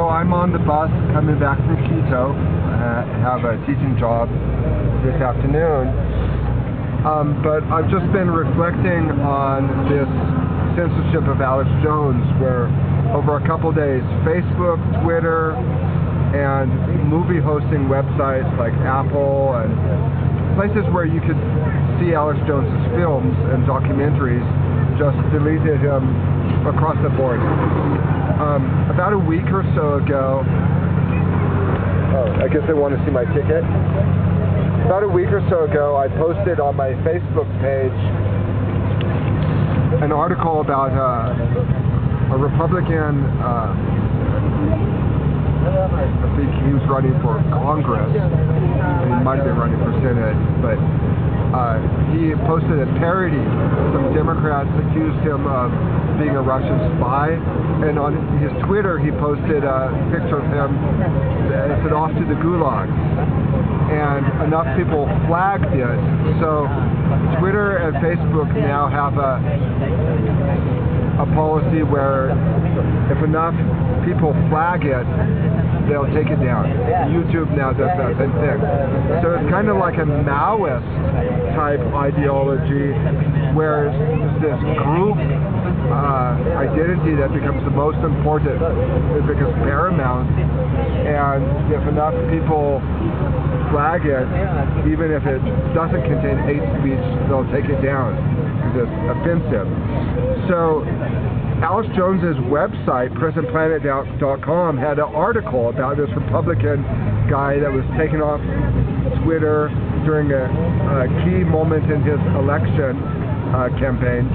So I'm on the bus coming back from Quito. I have a teaching job this afternoon. But I've just been reflecting on this censorship of Alex Jones, where over a couple days, Facebook, Twitter, and movie hosting websites like Apple and places where you could see Alex Jones's films and documentaries just deleted him across the board. About a week or so ago, I guess they want to see my ticket. About a week or so ago, I posted on my Facebook page an article about a Republican, I think he was running for Congress. He might have been running for Senate, but he posted a parody. Some Democrats accused him of being a Russian spy, and on his Twitter he posted a picture of him that said "off to the gulag," and enough people flagged it. So Twitter and Facebook now have a policy where if enough people flag it, they'll take it down. YouTube now does that same thing. So it's kind of like a Maoist type ideology, where it's this group identity that becomes the most important, it becomes paramount, and if enough people flag it, even if it doesn't contain hate speech, they'll take it down because it's offensive. So Alex Jones's website, presentplanet.com, had an article about this Republican guy that was taken off Twitter during a key moment in his election campaign.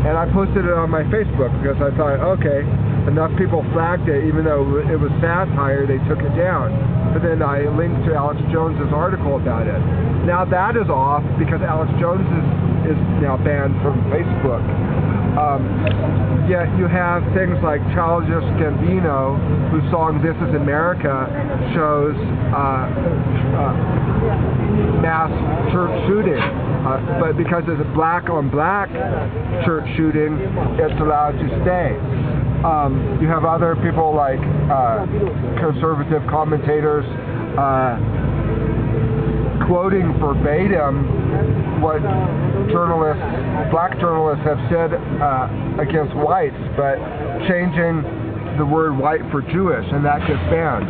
And I posted it on my Facebook because I thought, okay, enough people flagged it, even though it was satire, they took it down. But then I linked to Alex Jones's article about it. Now that is off because Alex Jones is now banned from Facebook. Yet you have things like Childish Gambino, whose song "This Is America" shows mass church shooting, but because it's a black-on-black church shooting, it's allowed to stay. You have other people like conservative commentators quoting verbatim what black journalists have said against whites, but changing the word white for Jewish, and that gets banned.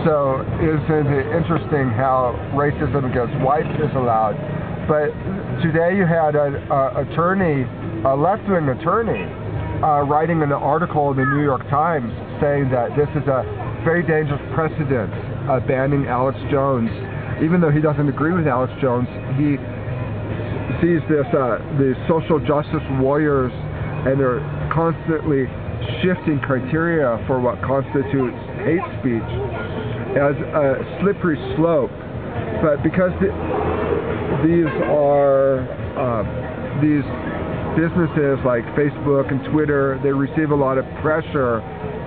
So isn't it interesting how racism against whites is allowed? But today you had a left-wing attorney, writing an article in the New York Times saying that this is a very dangerous precedent, banning Alex Jones. Even though he doesn't agree with Alex Jones, he sees these social justice warriors, and they're constantly shifting criteria for what constitutes hate speech as a slippery slope. But because these businesses like Facebook and Twitter, they receive a lot of pressure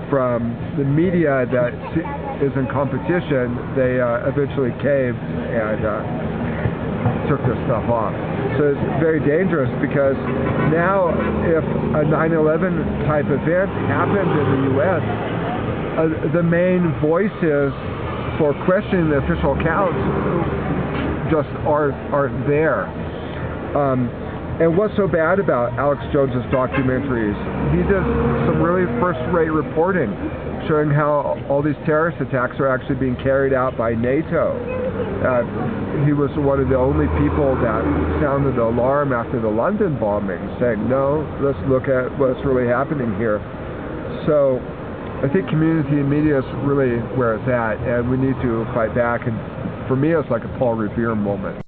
from the media that is in competition, they eventually caved and took this stuff off. So it's very dangerous because now if a 9/11 type event happened in the U.S., the main voices for questioning the official accounts just aren't there. And what's so bad about Alex Jones's documentaries? He does some really first-rate reporting, showing how all these terrorist attacks are actually being carried out by NATO. He was one of the only people that sounded the alarm after the London bombing, saying, no, let's look at what's really happening here. So I think community media is really where it's at, and we need to fight back. And for me, it's like a Paul Revere moment.